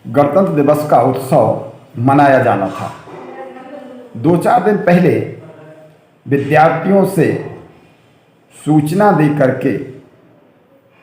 गणतंत्र दिवस का उत्सव मनाया जाना था। 2-4 दिन पहले विद्यार्थियों से सूचना दे करके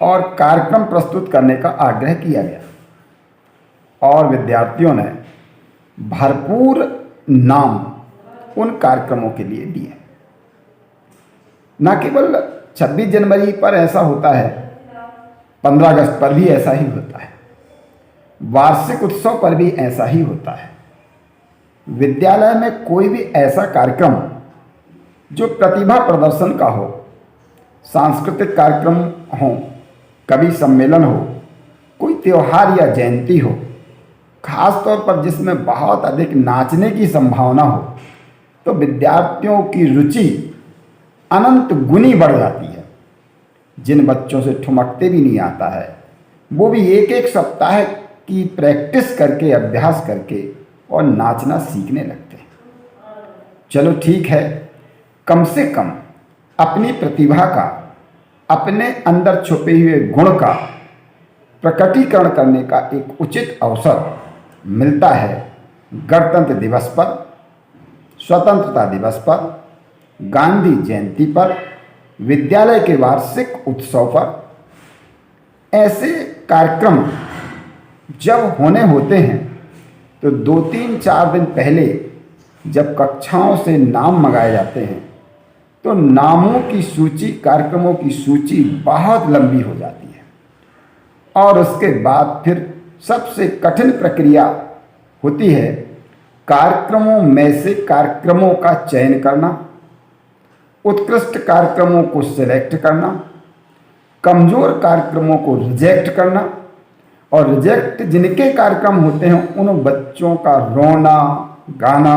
और कार्यक्रम प्रस्तुत करने का आग्रह किया गया और विद्यार्थियों ने भरपूर नाम उन कार्यक्रमों के लिए दिए। न केवल 26 जनवरी पर ऐसा होता है, 15 अगस्त पर भी ऐसा ही होता है, वार्षिक उत्सव पर भी ऐसा ही होता है। विद्यालय में कोई भी ऐसा कार्यक्रम जो प्रतिभा प्रदर्शन का हो, सांस्कृतिक कार्यक्रम हो, कवि सम्मेलन हो, कोई त्योहार या जयंती हो, खास तौर पर जिसमें बहुत अधिक नाचने की संभावना हो, तो विद्यार्थियों की रुचि अनंत गुनी बढ़ जाती है। जिन बच्चों से ठुमकते भी नहीं आता है, वो भी एक एक सप्ताह की प्रैक्टिस करके, अभ्यास करके और नाचना सीखने लगते हैं। चलो ठीक है, कम से कम अपनी प्रतिभा का, अपने अंदर छुपे हुए गुण का प्रकटीकरण करने का एक उचित अवसर मिलता है गणतंत्र दिवस पर, स्वतंत्रता दिवस पर, गांधी जयंती पर, विद्यालय के वार्षिक उत्सव पर। ऐसे कार्यक्रम जब होने होते हैं तो 2-3-4 दिन पहले जब कक्षाओं से नाम मंगाए जाते हैं तो नामों की सूची, कार्यक्रमों की सूची बहुत लंबी हो जाती है और उसके बाद फिर सबसे कठिन प्रक्रिया होती है कार्यक्रमों में से कार्यक्रमों का चयन करना, उत्कृष्ट कार्यक्रमों को सिलेक्ट करना, कमज़ोर कार्यक्रमों को रिजेक्ट करना और रिजेक्ट जिनके कार्यक्रम होते हैं उन बच्चों का रोना, गाना,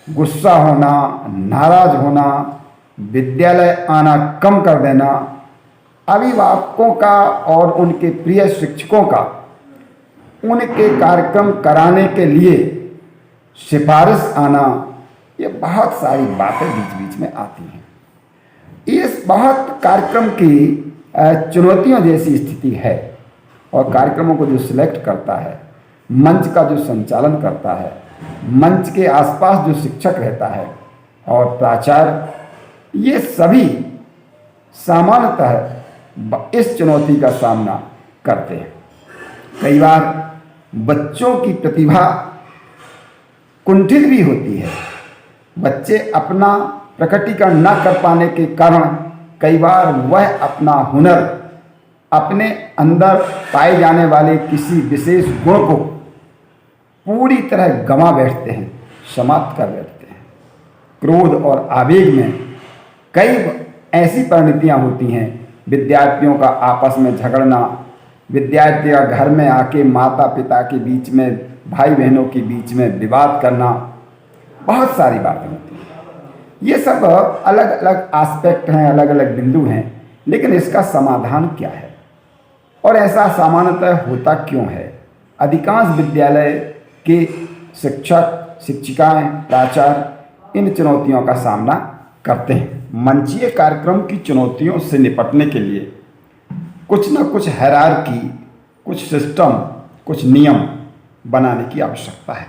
गुस्सा होना, नाराज होना, विद्यालय आना कम कर देना, अभिभावकों का और उनके प्रिय शिक्षकों का उनके कार्यक्रम कराने के लिए सिफारिश आना, ये बहुत सारी बातें बीच बीच में आती हैं। इस बहुत कार्यक्रम की चुनौतियों जैसी स्थिति है और कार्यक्रमों को जो सिलेक्ट करता है, मंच का जो संचालन करता है, मंच के आसपास जो शिक्षक रहता है और प्राचार्य, ये सभी सामान्यतः इस चुनौती का सामना करते हैं। कई बार बच्चों की प्रतिभा कुंठित भी होती है। बच्चे अपना प्रकटीकरण न कर पाने के कारण कई बार वह अपना हुनर, अपने अंदर पाए जाने वाले किसी विशेष गुण को पूरी तरह गंवा बैठते हैं, समाप्त कर बैठते हैं। क्रोध और आवेग में कई ऐसी परिणतियाँ होती हैं, विद्यार्थियों का आपस में झगड़ना, विद्यार्थी का घर में आके माता पिता के बीच में, भाई बहनों के बीच में विवाद करना, बहुत सारी बातें होती हैं। ये सब अलग अलग एस्पेक्ट हैं, अलग अलग बिंदु हैं, लेकिन इसका समाधान क्या है और ऐसा सामान्यतः होता क्यों है? अधिकांश विद्यालय के शिक्षक, शिक्षिकाएं, प्राचार्य इन चुनौतियों का सामना करते हैं। मंचीय कार्यक्रम की चुनौतियों से निपटने के लिए कुछ न कुछ हायरार्की, कुछ सिस्टम, कुछ नियम बनाने की आवश्यकता है।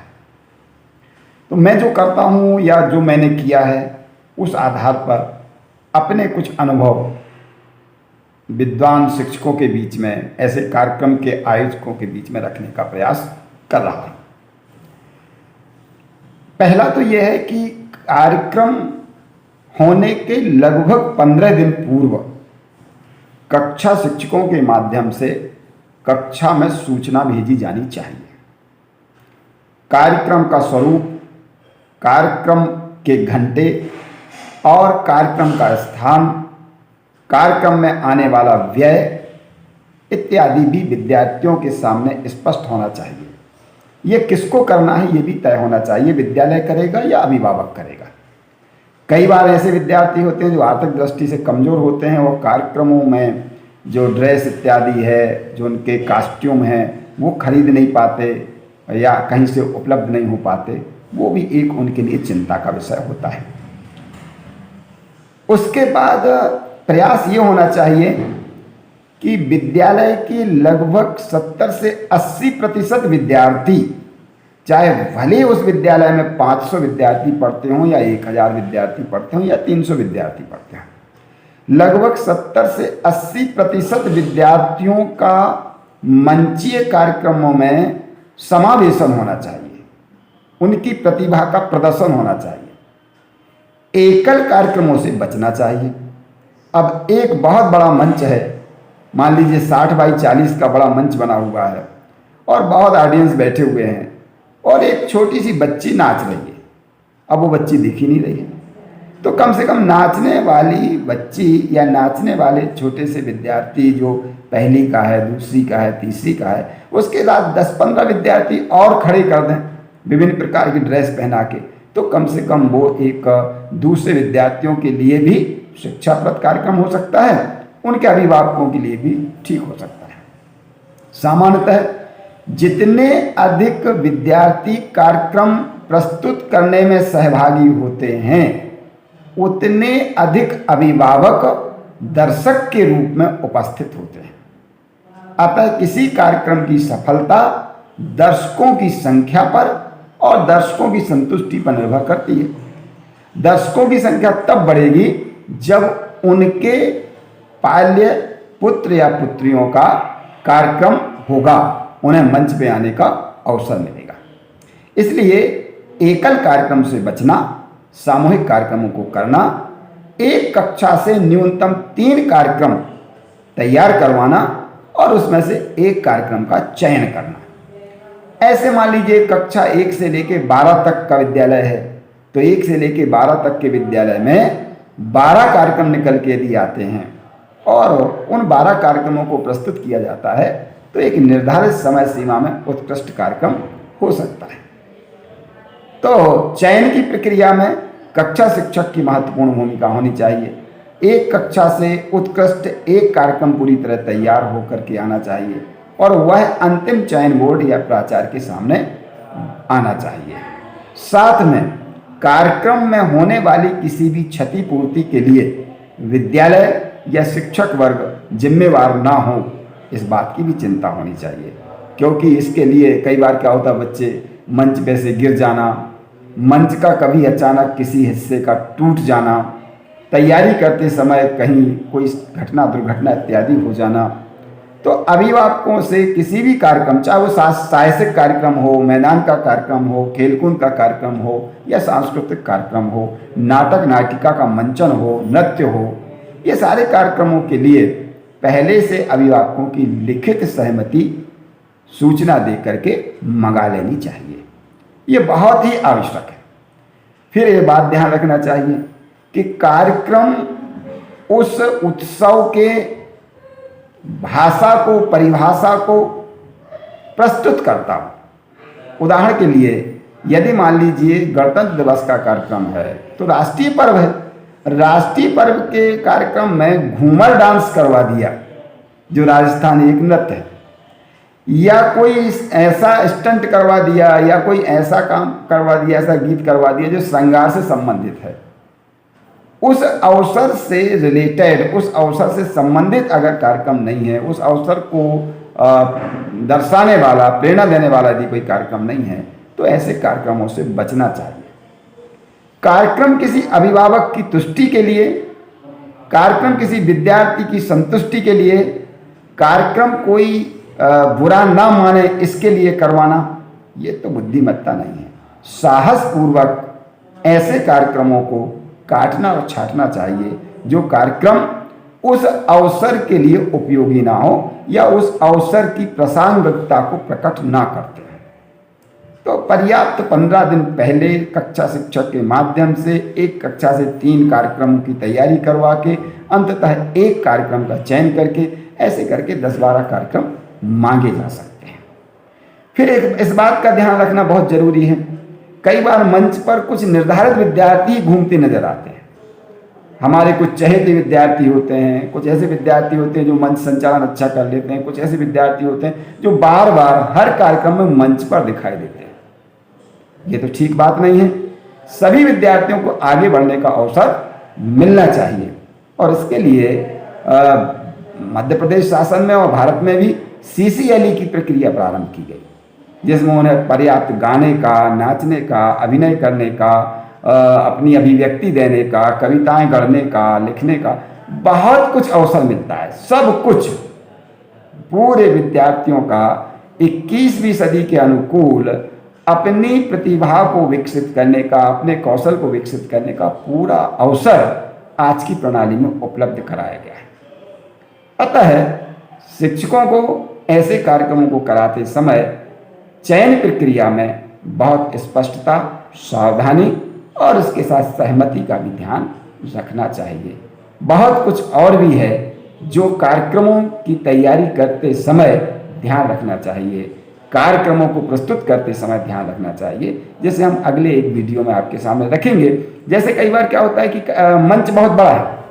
तो मैं जो करता हूँ या जो मैंने किया है, उस आधार पर अपने कुछ अनुभव विद्वान शिक्षकों के बीच में, ऐसे कार्यक्रम के आयोजकों के बीच में रखने का प्रयास कर रहा हूँ। पहला तो यह है कि कार्यक्रम होने के लगभग 15 दिन पूर्व कक्षा शिक्षकों के माध्यम से कक्षा में सूचना भेजी जानी चाहिए। कार्यक्रम का स्वरूप, कार्यक्रम के घंटे और कार्यक्रम का स्थान, कार्यक्रम में आने वाला व्यय इत्यादि भी विद्यार्थियों के सामने स्पष्ट होना चाहिए। ये किसको करना है ये भी तय होना चाहिए, विद्यालय करेगा या अभिभावक करेगा। कई बार ऐसे विद्यार्थी होते हैं जो आर्थिक दृष्टि से कमज़ोर होते हैं और कार्यक्रमों में जो ड्रेस इत्यादि है, जो उनके कॉस्ट्यूम हैं, वो खरीद नहीं पाते या कहीं से उपलब्ध नहीं हो पाते। वो भी एक उनके लिए चिंता का विषय होता है। उसके बाद प्रयास ये होना चाहिए कि विद्यालय के लगभग 70 से 80% विद्यार्थी, चाहे भले उस विद्यालय में 500 विद्यार्थी पढ़ते हों या 1000 विद्यार्थी पढ़ते हों या 300 विद्यार्थी पढ़ते हों, लगभग 70 से 80% विद्यार्थियों का मंचीय कार्यक्रमों में समावेशन होना चाहिए, उनकी प्रतिभा का प्रदर्शन होना चाहिए। एकल कार्यक्रमों से बचना चाहिए। अब एक बहुत बड़ा मंच है, मान लीजिए 60 बाई 40 का बड़ा मंच बना हुआ है और बहुत ऑडियंस बैठे हुए हैं और एक छोटी सी बच्ची नाच रही है। अब वो बच्ची दिख ही नहीं रही है, तो कम से कम नाचने वाली बच्ची या नाचने वाले छोटे से विद्यार्थी जो पहली का है, दूसरी का है, तीसरी का है, उसके साथ 10-15 विद्यार्थी और खड़े कर दें विभिन्न प्रकार की ड्रेस पहना के, तो कम से कम वो एक दूसरे विद्यार्थियों के लिए भी शिक्षाप्रद कार्यक्रम हो सकता है, उनके अभिभावकों के लिए भी ठीक हो सकता है। सामान्यतः जितने अधिक विद्यार्थी कार्यक्रम प्रस्तुत करने में सहभागी होते हैं, उतने अधिक अभिभावक दर्शक के रूप में उपस्थित होते हैं। अतः किसी कार्यक्रम की सफलता दर्शकों की संख्या पर और दर्शकों की संतुष्टि पर निर्भर करती है। दर्शकों की संख्या तब बढ़ेगी जब उनके पाल्य पुत्र या पुत्रियों का कार्यक्रम होगा, उन्हें मंच पे आने का अवसर मिलेगा। इसलिए एकल कार्यक्रम से बचना, सामूहिक कार्यक्रमों को करना, एक कक्षा से न्यूनतम 3 कार्यक्रम तैयार करवाना और उसमें से एक कार्यक्रम का चयन करना। ऐसे मान लीजिए कक्षा 1 से लेके 12 तक का विद्यालय है, तो 1 से लेके 12 तक के विद्यालय में 12 कार्यक्रम निकल के यदि आते हैं और उन 12 कार्यक्रमों को प्रस्तुत किया जाता है, तो एक निर्धारित समय सीमा में उत्कृष्ट कार्यक्रम हो सकता है। तो चयन की प्रक्रिया में कक्षा शिक्षक की महत्वपूर्ण भूमिका होनी चाहिए। एक कक्षा से उत्कृष्ट एक कार्यक्रम पूरी तरह तैयार होकर के आना चाहिए और वह अंतिम चयन बोर्ड या प्राचार्य के सामने आना चाहिए। साथ में कार्यक्रम में होने वाली किसी भी क्षतिपूर्ति के लिए विद्यालय या शिक्षक वर्ग जिम्मेवार ना हो, इस बात की भी चिंता होनी चाहिए, क्योंकि इसके लिए कई बार क्या होता है, बच्चे मंच पे से गिर जाना, मंच का कभी अचानक किसी हिस्से का टूट जाना, तैयारी करते समय कहीं कोई घटना दुर्घटना इत्यादि हो जाना। तो अभिभावकों से किसी भी कार्यक्रम, चाहे वो साहसिक कार्यक्रम हो, मैदान का कार्यक्रम हो, खेलकूद का कार्यक्रम हो या सांस्कृतिक कार्यक्रम हो, नाटक नाटिका का मंचन हो, नृत्य हो, ये सारे कार्यक्रमों के लिए पहले से अभिभावकों की लिखित सहमति सूचना दे करके मंगा लेनी चाहिए। ये बहुत ही आवश्यक है। फिर ये बात ध्यान रखना चाहिए कि कार्यक्रम उस उत्सव के भाषा को, परिभाषा को प्रस्तुत करता हो। उदाहरण के लिए यदि मान लीजिए गणतंत्र दिवस का कार्यक्रम है, तो राष्ट्रीय पर्व है, राष्ट्रीय पर्व के कार्यक्रम में घूमर डांस करवा दिया जो राजस्थानी एक नृत्य है, या कोई ऐसा स्टंट करवा दिया या कोई ऐसा काम करवा दिया, ऐसा गीत करवा दिया जो श्रृंगार से संबंधित है, उस अवसर से रिलेटेड, उस अवसर से संबंधित अगर कार्यक्रम नहीं है, उस अवसर को दर्शाने वाला, प्रेरणा देने वाला यदि कोई कार्यक्रम नहीं है, तो ऐसे कार्यक्रमों से बचना चाहिए। कार्यक्रम किसी अभिभावक की तुष्टि के लिए, कार्यक्रम किसी विद्यार्थी की संतुष्टि के लिए, कार्यक्रम कोई बुरा ना माने इसके लिए करवाना, ये तो बुद्धिमत्ता नहीं है। साहसपूर्वक ऐसे कार्यक्रमों को काटना और छाटना चाहिए जो कार्यक्रम उस अवसर के लिए उपयोगी ना हो या उस अवसर की प्रासंगिकता को प्रकट ना करते हैं। तो पर्याप्त 15 दिन पहले कक्षा शिक्षक के माध्यम से एक कक्षा से 3 कार्यक्रमों की तैयारी करवा के अंततः एक कार्यक्रम का चयन करके, ऐसे करके 10-12 कार्यक्रम मांगे जा सकते हैं। फिर इस बात का ध्यान रखना बहुत जरूरी है, कई बार मंच पर कुछ निर्धारित विद्यार्थी घूमते नजर आते हैं। हमारे कुछ चहेते विद्यार्थी होते हैं, कुछ ऐसे विद्यार्थी होते हैं जो मंच संचालन अच्छा कर लेते हैं, कुछ ऐसे विद्यार्थी होते हैं जो बार बार हर कार्यक्रम में मंच पर दिखाई देते हैं। ये तो ठीक बात नहीं है। सभी विद्यार्थियों को आगे बढ़ने का अवसर मिलना चाहिए और इसके लिए मध्य प्रदेश शासन में और भारत में भी CCLE की प्रक्रिया प्रारंभ की गई, जिसमें उन्हें पर्याप्त गाने का, नाचने का, अभिनय करने का, अपनी अभिव्यक्ति देने का, कविताएं गढ़ने का, लिखने का बहुत कुछ अवसर मिलता है। सब कुछ पूरे विद्यार्थियों का 21वीं सदी के अनुकूल अपनी प्रतिभा को विकसित करने का, अपने कौशल को विकसित करने का पूरा अवसर आज की प्रणाली में उपलब्ध कराया गया है। अतः शिक्षकों को ऐसे कार्यक्रमों को कराते समय चयन प्रक्रिया में बहुत स्पष्टता, सावधानी और इसके साथ सहमति का भी ध्यान रखना चाहिए। बहुत कुछ और भी है जो कार्यक्रमों की तैयारी करते समय ध्यान रखना चाहिए, कार्यक्रमों को प्रस्तुत करते समय ध्यान रखना चाहिए, जैसे हम अगले एक वीडियो में आपके सामने रखेंगे। जैसे कई बार क्या होता है कि मंच बहुत बड़ा है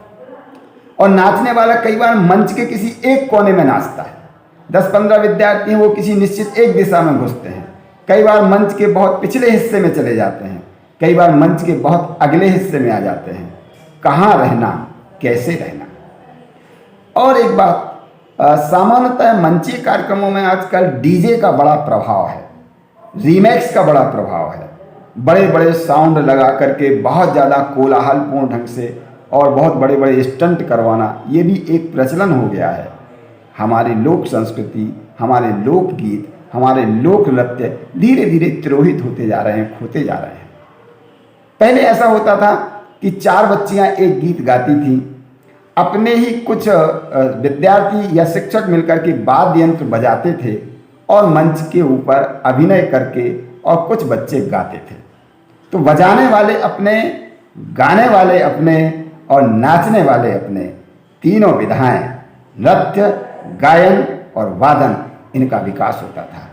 और नाचने वाला कई बार मंच के किसी एक कोने में नाचता है। 10-15 विद्यार्थी हैं, वो किसी निश्चित एक दिशा में घुसते हैं। कई बार मंच के बहुत पिछले हिस्से में चले जाते हैं, कई बार मंच के बहुत अगले हिस्से में आ जाते हैं। कहाँ रहना, कैसे रहना। और एक बात, सामान्यतः मंचीय कार्यक्रमों में आजकल डीजे का बड़ा प्रभाव है, रीमेक्स का बड़ा प्रभाव है। बड़े बड़े साउंड लगा करके बहुत ज़्यादा कोलाहलपूर्ण ढंग से और बहुत बड़े बड़े स्टंट करवाना, ये भी एक प्रचलन हो गया है। हमारी लोक संस्कृति, हमारे लोकगीत, हमारे लोक नृत्य धीरे धीरे तिरोहित होते जा रहे हैं, खोते जा रहे हैं। पहले ऐसा होता था कि 4 बच्चियां एक गीत गाती थीं, अपने ही कुछ विद्यार्थी या शिक्षक मिलकर के वाद्य यंत्र बजाते थे और मंच के ऊपर अभिनय करके और कुछ बच्चे गाते थे। तो बजाने वाले अपने, गाने वाले अपने और नाचने वाले अपने, तीनों विधाएं नृत्य, गायन और वादन, इनका विकास होता था।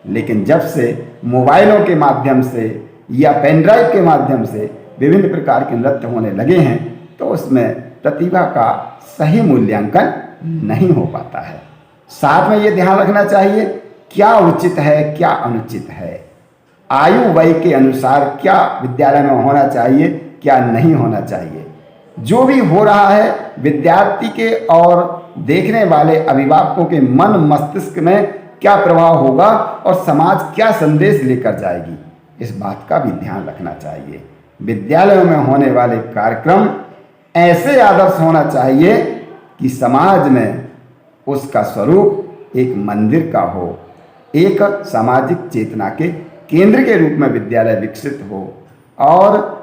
लेकिन जब से मोबाइलों के माध्यम से या पेन ड्राइव के माध्यम से विभिन्न प्रकार के नृत्य होने लगे हैं, तो उसमें प्रतिभा का सही मूल्यांकन नहीं हो पाता है। साथ में ये ध्यान रखना चाहिए क्या उचित है, क्या अनुचित है, आयु वय के अनुसार क्या विद्यालय में होना चाहिए, क्या नहीं होना चाहिए। जो भी हो रहा है विद्यार्थी के और देखने वाले अभिभावकों के मन मस्तिष्क में क्या प्रभाव होगा और समाज क्या संदेश लेकर जाएगी, इस बात का भी ध्यान रखना चाहिए। विद्यालयों में होने वाले कार्यक्रम ऐसे आदर्श होना चाहिए कि समाज में उसका स्वरूप एक मंदिर का हो, एक सामाजिक चेतना के केंद्र के रूप में विद्यालय विकसित हो और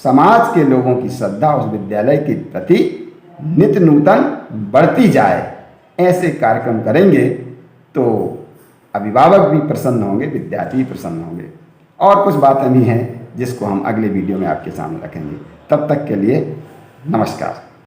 समाज के लोगों की श्रद्धा उस विद्यालय के प्रति नित्य नूतन बढ़ती जाए। ऐसे कार्यक्रम करेंगे तो अभिभावक भी प्रसन्न होंगे, विद्यार्थी भी प्रसन्न होंगे। और कुछ बातें भी हैं जिसको हम अगले वीडियो में आपके सामने रखेंगे। तब तक के लिए नमस्कार।